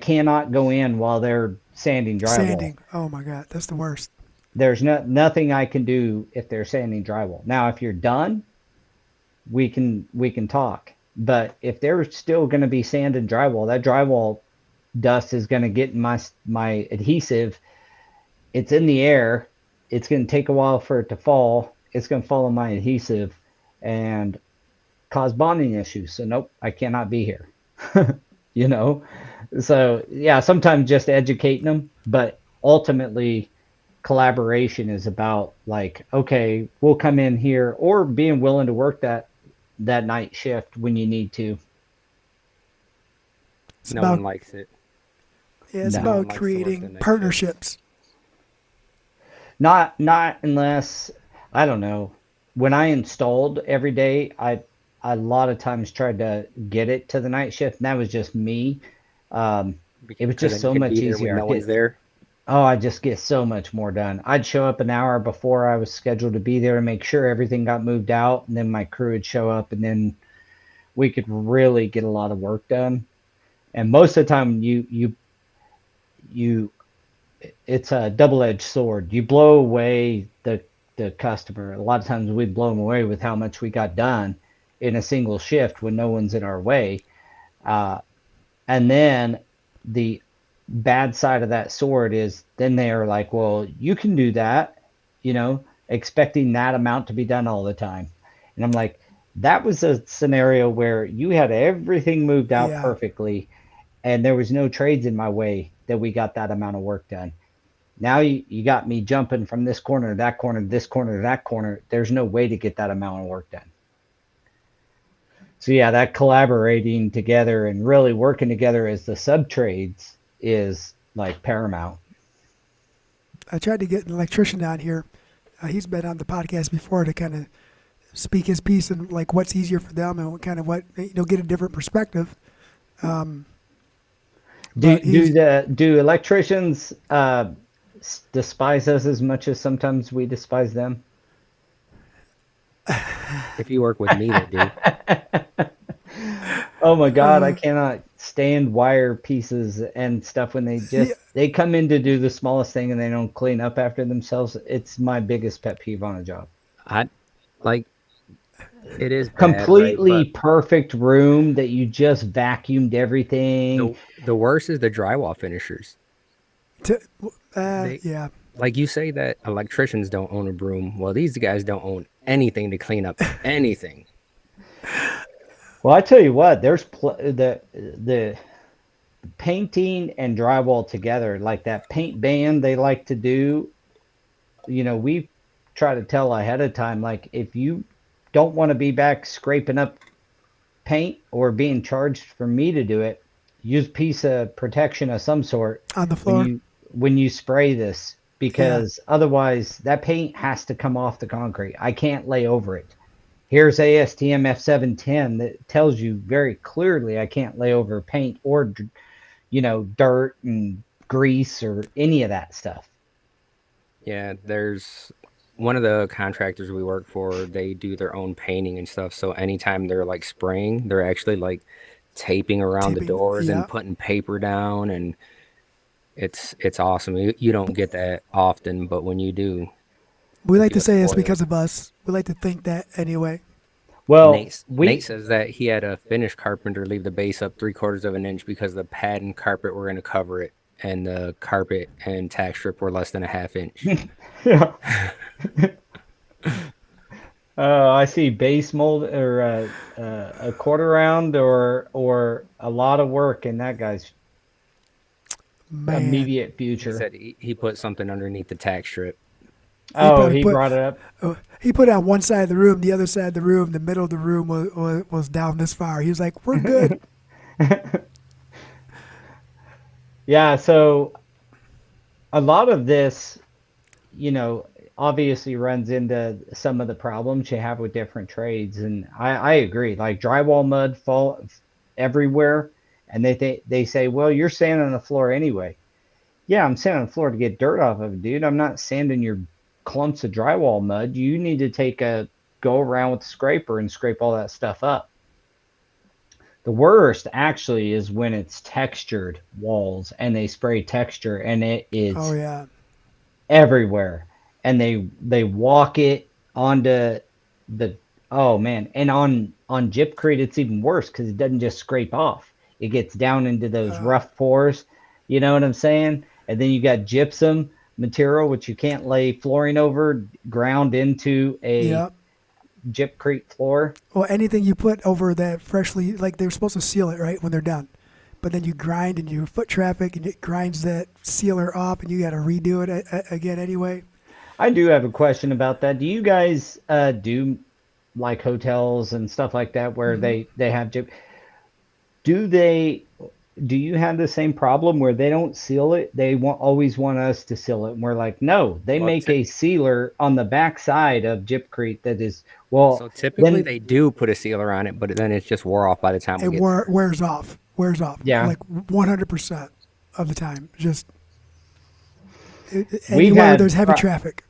cannot go in while they're sanding drywall. Sanding. Oh my God, that's the worst. There's nothing I can do if they're sanding drywall. Now, if you're done, we can talk. But if they're still going to be sanding drywall, that drywall dust is going to get in my adhesive. It's in the air. It's going to take a while for it to fall. It's going to fall on my adhesive and cause bonding issues. So nope, I cannot be here. you know. So yeah, sometimes just educating them, but ultimately collaboration is about like, okay, we'll come in here, or being willing to work that night shift when you need to. It's No one about likes it. yeah, it's No. No one about likes to work the creating night shift. partnerships. Not unless, I don't know. When I installed every day, I a lot of times tried to get it to the night shift, and that was just me. It was Because just then you so could much be there when easier. no one's there. I just get so much more done. I'd show up an hour before I was scheduled to be there to make sure everything got moved out, and then my crew would show up, and then we could really get a lot of work done. And most of the time, you it's a double-edged sword. You blow away the customer. A lot of times we blow them away with how much we got done in a single shift when no one's in our way. Uh, and then the bad side of that sword is then they are like, well, you can do that, expecting that amount to be done all the time. And I'm like, that was a scenario where you had everything moved out Yeah. perfectly and there was no trades in my way that we got that amount of work done. Now you got me jumping from this corner to that corner, this corner to that corner. There's no way to get that amount of work done. So yeah, that collaborating together and really working together as the sub trades is like paramount. I tried to get an electrician on here. He's been on the podcast before to kind of speak his piece and like what's easier for them and what get a different perspective. Um, Do but do he's the do electricians despise us as much as sometimes we despise them? If you work with me, they do. Oh my God, I uh, cannot stand wire pieces and stuff when yeah, they come in to do the smallest thing and they don't clean up after themselves. It's my biggest pet peeve on a job. I like it is bad, right? Completely But perfect room that you just vacuumed everything. the worst is the drywall finishers. to, They yeah. like you say that electricians don't own a broom. Well, these guys don't own anything to clean up anything. Well, I tell you what, the painting and drywall together, like that paint band they like to do. We try to tell ahead of time, like if you don't want to be back scraping up paint or being charged for me to do it, use a piece of protection of some sort On the when floor. you spray this, Yeah. because otherwise that paint has to come off the concrete. I can't lay over it. Here's ASTM F710 that tells you very clearly I can't lay over paint or dirt and grease or any of that stuff. Yeah, there's one of the contractors we work for, they do their own painting and stuff. So anytime they're like spraying, they're actually like taping around the Taping. doors and Yeah. putting paper down, and it's awesome. You don't get that often, but when you do, We you like to feel say it's spoiled. because of us. We like to think that anyway. Well, Nate we says that he had a Finnish carpenter leave the base up 3/4 of an inch because the pad and carpet were going to cover it, and the carpet and tack strip were less than a half inch. yeah. I see base mold or a quarter round or a lot of work in that guy's Man, immediate He future. said he put something underneath the tack strip. he Oh, probably he put brought it up. he put it on one side of the room, the other side of the room, the middle of the room was down this far. He was like, "We're good." Yeah, so a lot of this, you know, obviously runs into some of the problems you have with different trades, and I agree. Like drywall mud fall everywhere, and they say, well, you're sanding the floor anyway. Yeah, I'm sanding the floor to get dirt off of it, dude. I'm not sanding your clumps of drywall mud. You need to take a go around with the scraper and scrape all that stuff up. The worst actually is when it's textured walls and they spray texture and it Oh is yeah, everywhere and they walk it onto the oh man, and on gypcrete it's even worse because it doesn't just scrape off, it gets down into those uh, rough pores, you know what I'm saying, and then you got gypsum material which you can't lay flooring over ground into a yeah. gypcrete floor. Well, anything you put over that freshly, like they're supposed to seal it right when they're done, but then you grind and you foot traffic and it grinds that sealer off, and you got to redo it again anyway. I do have a question about that. Do you guys do like hotels and stuff like that where Hmm. they have gyp, do they do you have the same problem where they don't seal it? They want always want us to seal it, and we're like, no. They Well, make a sealer on the backside of Gypcrete that is well. so typically Then they do put a sealer on it, but then it's just wore off by the time we It get there. wears off, yeah, like 100% of the time. Just we've anywhere where had there's heavy traffic.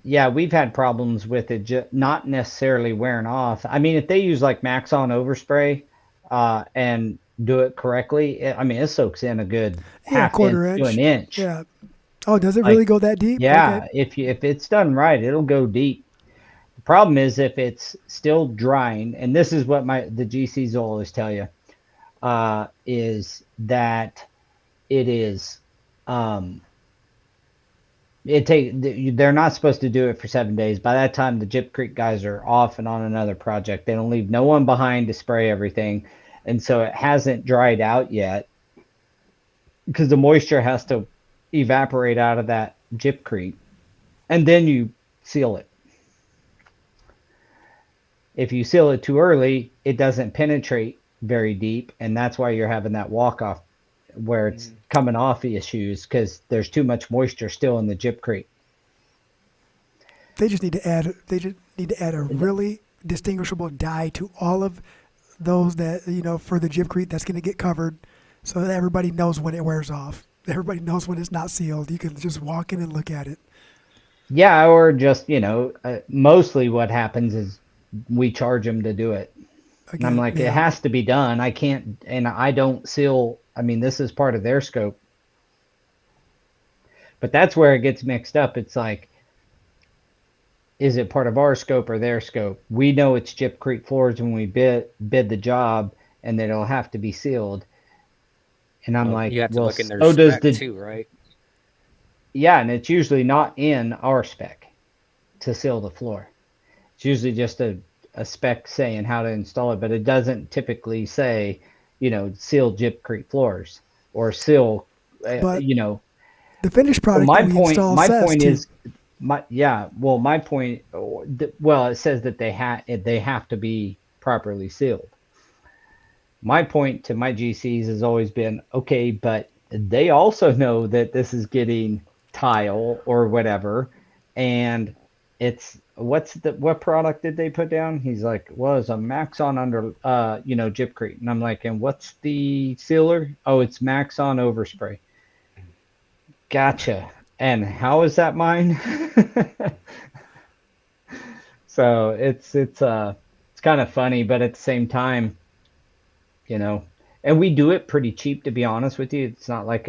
yeah, we've had problems with it not necessarily wearing off. I mean, if they use like Maxon overspray and do it correctly, I mean, it soaks in a good Yeah, half quarter inch to an inch. inch. Yeah. Oh, does it really Like, go that deep? Okay. yeah, if it's done right, it'll go deep. The problem is if it's still drying, and this is what the GCs will always tell you, is that it is um, they're not supposed to do it for 7 days. By that time, the Gyp Creek guys are off and on another project. They don't leave no one behind to spray everything, and so it hasn't dried out yet because the moisture has to evaporate out of that Gypcrete, and then you seal it. If you seal it too early, it doesn't penetrate very deep, and that's why you're having that walk off where it's Mhm. coming off issues because there's too much moisture still in the Gypcrete. They just need to add. They just need to add a really distinguishable dye to all of those that for the gypcrete that's going to get covered, so that everybody knows when it wears off. Everybody knows when it's not sealed. You can just walk in and look at it. Yeah, or just, mostly what happens is we charge them to do it. And I'm Again, like, it yeah. has to be done. I can't, and I don't seal. I mean, this is part of their scope, but that's where it gets mixed up. It's like, is it part of our scope or their scope? We know it's Gyp Creek floors when we bid the job, and that it'll have to be sealed. And I'm Well, like, you have to well, look in their so does spec the too, right? yeah, and it's usually not in our spec to seal the floor. It's usually just a spec saying how to install it, but it doesn't typically say, seal Gyp Creek floors or seal, But the finished Well, product that we install my says point to. is, my point, well, it says that they have to be properly sealed. My point to my GCs has always been, okay, but they also know that this is getting tile or whatever, and what product did they put down? He's like, well, it's a Maxon under Gypcrete, and I'm like, and what's the sealer? Oh, it's Maxon overspray. Gotcha. And how is that mine? So it's kind of funny, but at the same time, you know, and we do it pretty cheap to be honest with you. It's not like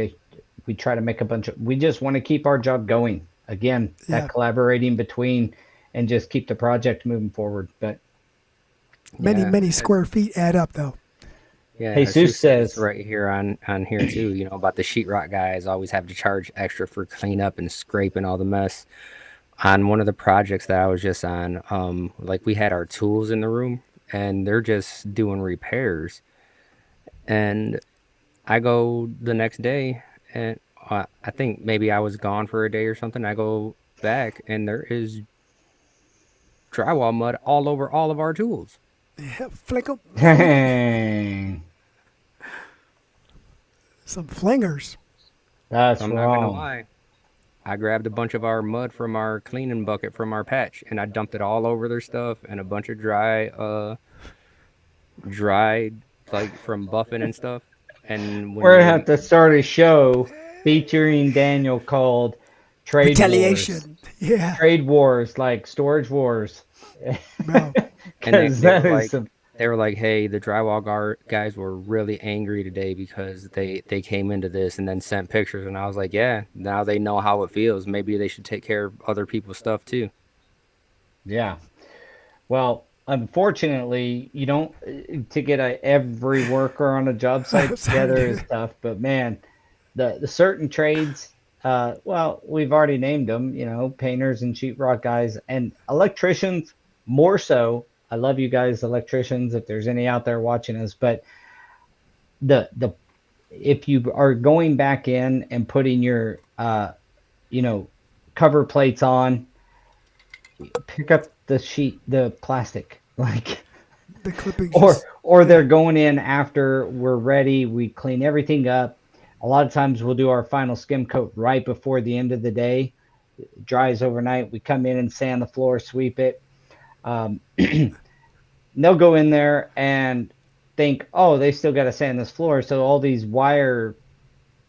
we try to make a bunch of we just want to keep our job going. Again, that Yeah, collaborating between and just keep the project moving forward. But Yeah, many square feet add up though. yeah. Jesus Jesus says says, right here on here too. About the sheetrock guys always have to charge extra for cleanup and scraping all the mess. on one of the projects that I was just on, like we had our tools in the room and they're just doing repairs. And I go the next day and I think maybe I was gone for a day or something. I go back and there is drywall mud all over all of our tools. Yeah, flick 'em. Dang, Some flingers. So that's I'm not gonna wrong. lie. I grabbed a bunch of our mud from our cleaning bucket from our patch and I dumped it all over their stuff and a bunch of dried like from buffing and stuff. And when We're gonna have they to start a show featuring Daniel called Trade Wars. Retaliation. Yeah, Trade Wars, like Storage Wars. bro. and they Because they that were is like some. they were like, "Hey, the guys were really angry today because they came into this and then sent pictures." And I was like, "Yeah, now they know how it feels. Maybe they should take care of other people's stuff too." Yeah. Well, unfortunately, you don't to get every worker on a job site Sorry, together is dude. tough. But man, the certain trades, well, we've already named them. Painters and sheetrock guys and electricians more so. I love you guys, electricians. If there's any out there watching us, but the if you are going back in and putting your you know cover plates on, pick up the plastic, like, The clippings or just, they're yeah. going in after we're ready. We clean everything up. A lot of times we'll do our final skim coat right before the end of the day. It dries overnight. We come in and sand the floor, sweep it. Um, they'll go in there and think, oh, they still got to sand this floor, so all these wire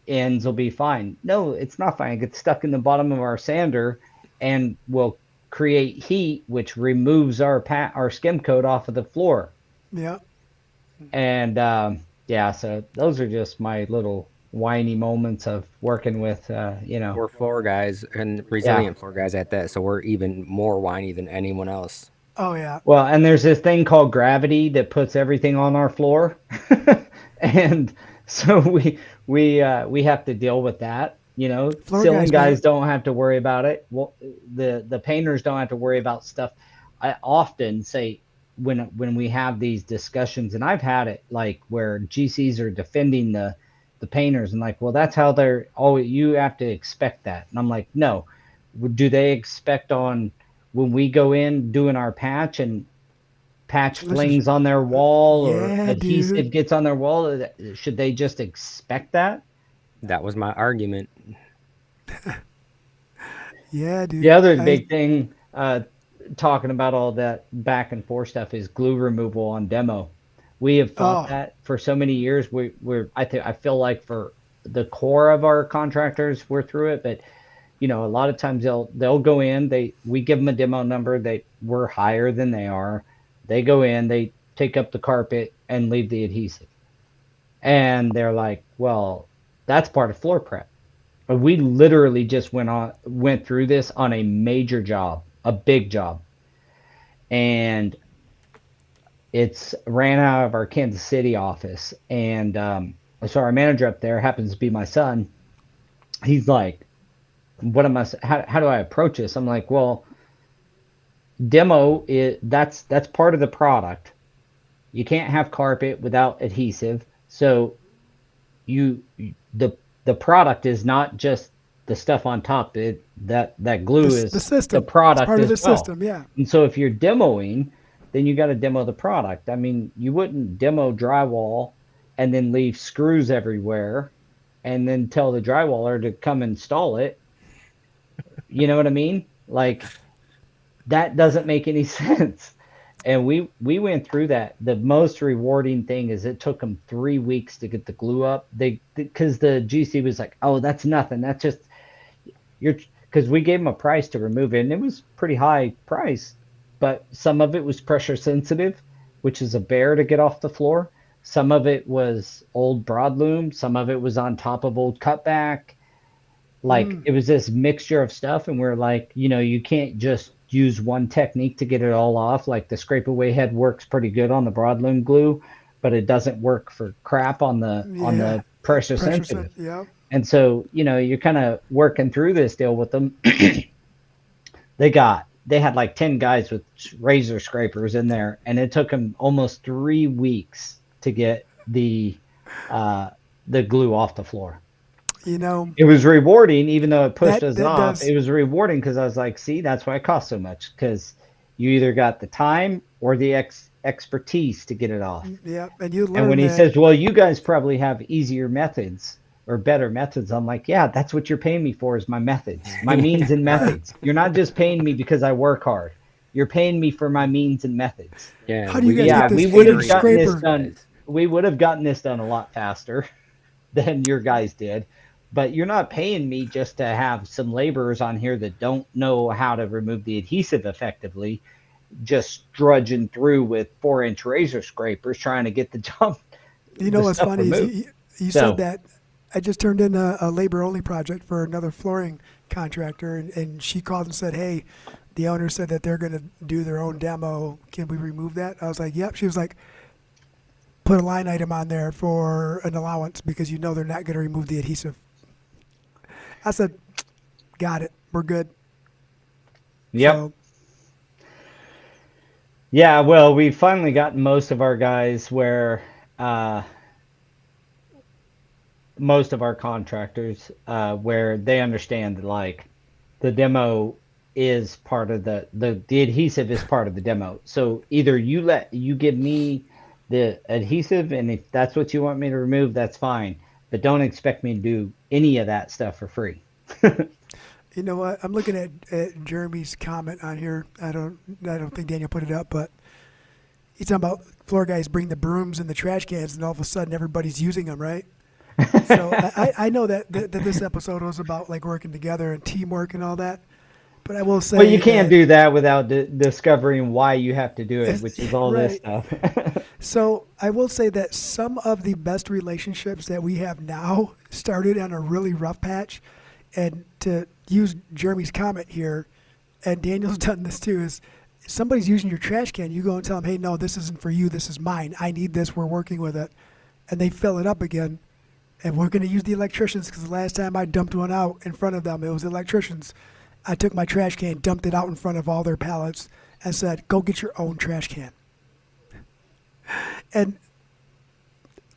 ends will be fine. No, it's not fine. It gets stuck in the bottom of our sander and will create heat, which removes our skim coat off of the floor. Yeah. And yeah, so those are just my little whiny moments of working with, We're floor guys and yeah. resilient floor guys at that, so we're even more whiny than anyone else. Oh yeah. Well, and there's this thing called gravity that puts everything on our floor, and so we have to deal with that. Floor Ceiling guys, guys man. don't have to worry about it. Well, the painters don't have to worry about stuff. I often say when we have these discussions, and I've had it like where GCs are defending the painters and like, well, that's how they're. Oh, you have to expect that, and I'm like, no. Do they expect on when we go in doing our patch and patch This is, flings on their wall or yeah, adhesive dude. gets on their wall? Should they just expect that? That was my argument. Yeah, The dude. other I big thing, talking about all that back and forth stuff, is glue removal on demo. We have fought oh that for so many years. I feel like for the core of our contractors, we're through it, but a lot of times they'll go in, we give them a demo number, we're higher than they are. They go in, they take up the carpet and leave the adhesive. And they're like, well, that's part of floor prep. But we literally just went through this on a major job, a big job. And it's ran out of our Kansas City office. And so our manager up there happens to be my son. He's like, how do I approach this? I'm like, well, that's part of the product. You can't have carpet without adhesive. So you the the product is not just the stuff on top. That glue the is the system. It's product part of as the well. system. Yeah. And so if you're demoing, then you got to demo the product. I mean, you wouldn't demo drywall and then leave screws everywhere and then tell the drywaller to come install it. You know what I mean? Like, that doesn't make any sense. And we went through that. The most rewarding thing is it took them 3 weeks to get the glue up. Because the GC was like, oh, that's nothing. That's just you're because we gave them a price to remove it, and it was pretty high price. But some of it was pressure sensitive, which is a bear to get off the floor. Some of it was old broadloom. Some of it was on top of old cutback. Like, Mm. it was this mixture of stuff, and we're like, you can't just use one technique to get it all off. Like, the scrape away head works pretty good on the broadloom glue, but it doesn't work for crap on Yeah. the pressure Pressure set. sensitive. Yeah. And so, you're kind of working through this deal with them. they had like 10 guys with razor scrapers in there, and it took them almost 3 weeks to get uh, the glue off the floor. You know, It was rewarding, even though it pushed that us that off. does. It was rewarding because I was like, see, that's why it costs so much, because you either got the time or the expertise to get it off. Yeah, and you And when learn he that. says, well, you guys probably have easier methods or better methods, I'm like, yeah, that's what you're paying me for, is my methods, my means and Right. methods. You're not just paying me because I work hard. You're paying me for my means and methods. Yeah, How do you we guys get Yeah, have this we would have eight-inch theory gotten on this these scraper? done. guys. We would have gotten this done a lot faster than your guys did. But you're not paying me just to have some laborers on here that don't know how to remove the adhesive effectively, just drudging through with 4-inch razor scrapers trying to get You know the what's stuff funny is removed. you said So that I just turned in a labor only project for another flooring contractor, and she called and said, "Hey, the owner said that they're going to do their own demo. Can we remove that?" I was like, "Yep." She was like, "Put a line item on there for an allowance because you know they're not going to remove the adhesive." I said, "Got it. We're good." yep. So Yeah, well, we finally got most of our guys where uh most of our contractors where they understand that, like, the demo is part of the adhesive is part of the demo. So either you give me the adhesive, and if that's what you want me to remove, that's fine. But don't expect me to do any of that stuff for free. you know what? I'm looking at Jeremy's comment on here. I don't think Daniel put it up, but he's talking about floor guys bring the brooms and the trash cans, and all of a sudden everybody's using them, right? So I know that this episode was about like working together and teamwork and all that. But I will Well, you say can't that do that without discovering why you have to do it, it's, which is all this right. stuff. So I will say that some of the best relationships that we have now started on a really rough patch. And to use Jeremy's comment here, and Daniel's done this too, is if somebody's using your trash can, you go and tell them, hey, no, this isn't for you. This is mine. I need this. We're working with it. And they fill it up again. And we're going to use the electricians because the last time I dumped one out in front of them, it was the electricians. I took my trash can, dumped it out in front of all their pallets, and said, go get your own trash can. And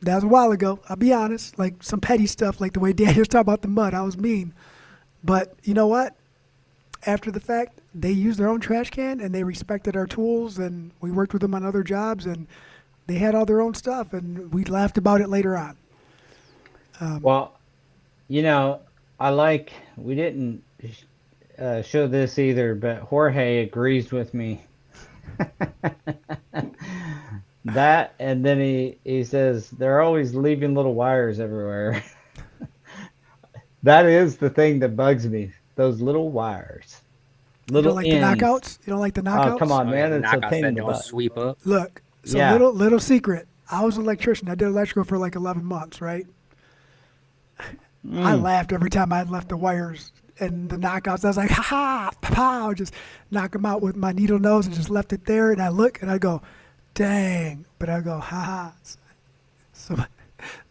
that was a while ago. I'll be honest. Like some petty stuff, like the way Daniel's talking about the mud, I was mean. But you know what? After the fact, they used their own trash can and they respected our tools, and we worked with them on other jobs, and they had all their own stuff, and we laughed about it later on. Well, you know, we didn't show this either, but Jorge agrees with me. That, and then he says they're always leaving little wires everywhere. That is the thing that bugs me. Those little wires, You don't little like the ends. knockouts? You don't like the Oh, come knockouts? on, Oh yeah, man! the It's a knockouts pain in that the don't butt. sweep up. Look, so Yeah. little secret. I was an electrician. I did electrical for like 11 months, right? I Mm. laughed every time I left the wires and the knockouts. I was like, ha ha, pow, just knock them out with my needle nose and just left it there. And I look and I go, dang. But I go, ha ha. So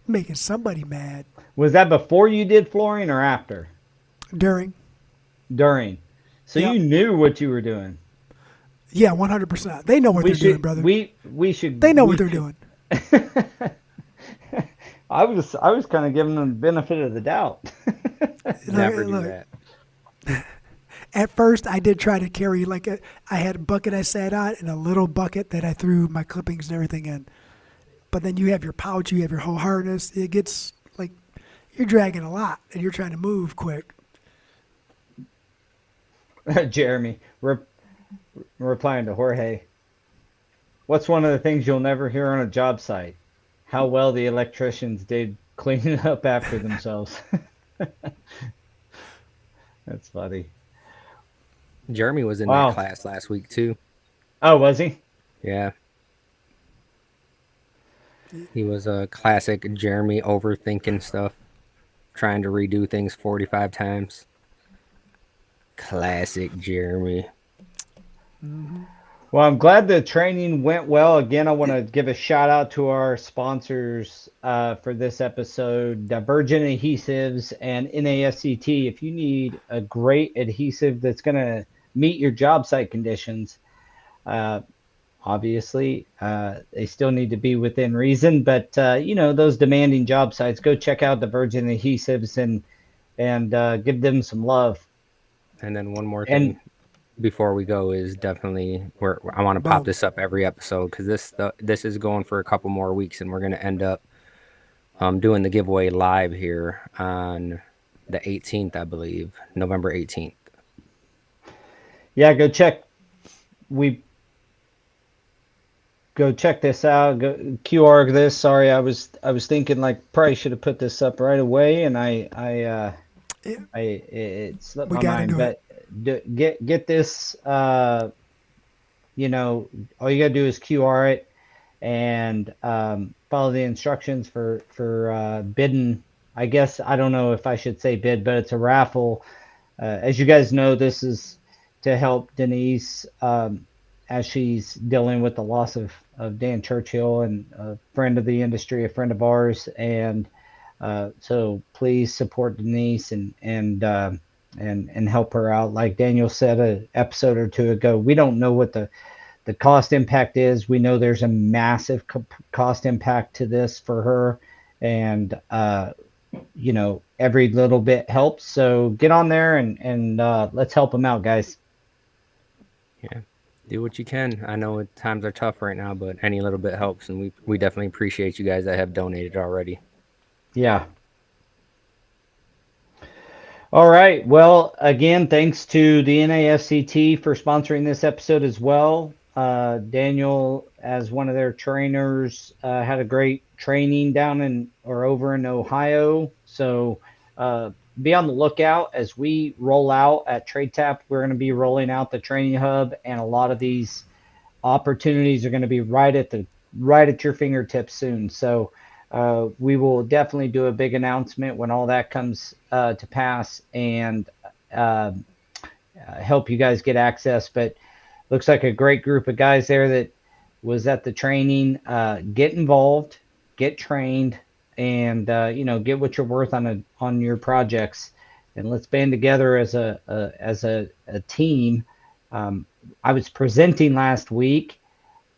making somebody mad Was that before you did flooring or after? during. During. So Yep. you knew what you were doing. Yeah, 100%. They know what We they're doing, should brother. we should They know what we they're should. doing. I was kind of giving them the benefit of the doubt. Look, Never do look, that. at first, I did try to carry I had a bucket I sat on and a little bucket that I threw my clippings and everything in. But then you have your pouch, you have your whole harness. It gets like you're dragging a lot and you're trying to move quick. Jeremy, replying to Jorge, what's one of the things you'll never hear on a job site? How well the electricians did cleaning up after themselves. That's funny. Jeremy was in that Wow. class last week too. Oh, was he? Yeah, he was a classic Jeremy overthinking stuff, trying to redo things 45 times. Classic Jeremy. Well, I'm glad the training went well. Again, I want to give a shout out to our sponsors for this episode, Divergent Adhesives and NASCT. If you need a great adhesive that's going to meet your job site conditions. Uh, Obviously, they still need to be within reason, but those demanding job sites, go check out the Virgin Adhesives and give them some love. And then one more thing And before we go is definitely I want to pop Boom. this up every episode because this is going for a couple more weeks, and we're going to end up doing the giveaway live here on the 18th, I believe, November 18th. yeah, we go check this out. Go QR this. Sorry, I was thinking like probably should have put this up right away, and It, it slipped we my got to mind. do it. But get this. All you gotta do is QR it and follow the instructions for bidding. I guess I don't know if I should say bid, but it's a raffle. As you guys know, this is to help Denise as she's dealing with the loss of Dan Churchill, and a friend of the industry, a friend of ours, and so please support Denise and help her out. Like Daniel said an episode or two ago, we don't know what the cost impact is. We know there's a massive cost impact to this for her, and every little bit helps. So get on there and let's help them out, guys. Yeah, do what you can. I know times are tough right now, but any little bit helps, and we definitely appreciate you guys that have donated already. Yeah. All right. Well, again, thanks to the NAFCT for sponsoring this episode as well. Daniel, as one of their trainers, had a great training over in Ohio. So be on the lookout as we roll out at TradeTap. We're going to be rolling out the training hub, and a lot of these opportunities are going to be right at your fingertips soon. So we will definitely do a big announcement when all that comes to pass, and help you guys get access. But looks like a great group of guys there that was at the training. Get involved, get trained, and get what you're worth on your projects, and let's band together as a team. I was presenting last week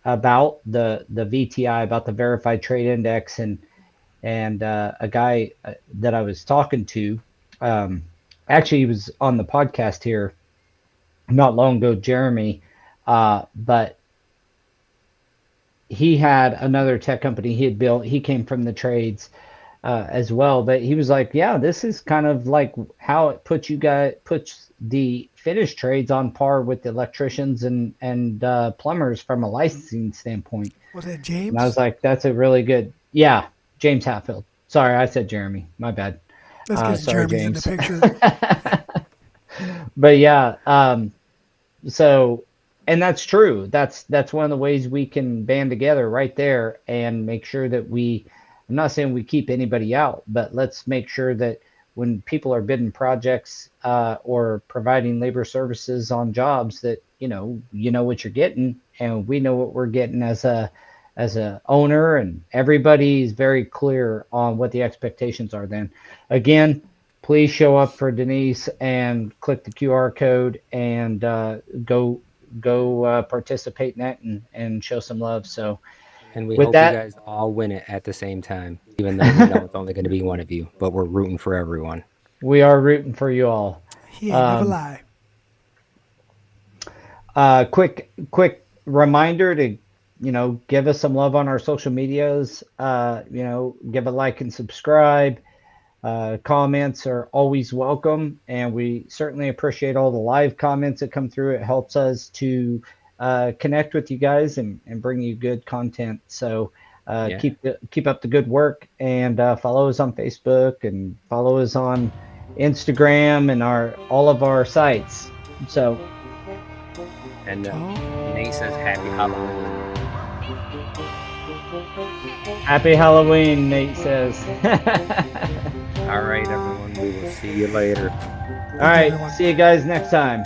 about the VTI, about the Verified Trade Index, and a guy that I was talking to, actually he was on the podcast here not long ago, Jeremy, but he had another tech company he had built. He came from the trades as well, but he was like, yeah, this is kind of like how it puts the finished trades on par with the electricians and plumbers from a licensing standpoint. Was it And I was James? like, that's a really good, yeah, James Hatfield. Sorry, I said Jeremy. My bad. That's because Sorry, Jeremy's in the James. picture. But yeah, so, and that's true. That's one of the ways we can band together right there and make sure that I'm not saying we keep anybody out, but let's make sure that when people are bidding projects or providing labor services on jobs, that you know what you're getting, and we know what we're getting as a owner, and everybody's very clear on what the expectations are. Then again, please show up for Denise and click the QR code and go participate in that and show some love. So And we with hope you that, guys all win it at the same time, even though we know it's only going to be one of you, but we're rooting for everyone. we are rooting for you all. He ain't never lie. Quick reminder to give us some love on our social medias. Give a like and subscribe. Comments are always welcome, and we certainly appreciate all the live comments that come through. It helps us to connect with you guys and bring you good content. So Yeah. keep up the good work, and follow us on Facebook and follow us on Instagram and all of our sites. So And Nate says happy Halloween. happy Halloween, Nate says. All right, everyone. We will see you later. All right, everyone. see you guys next time.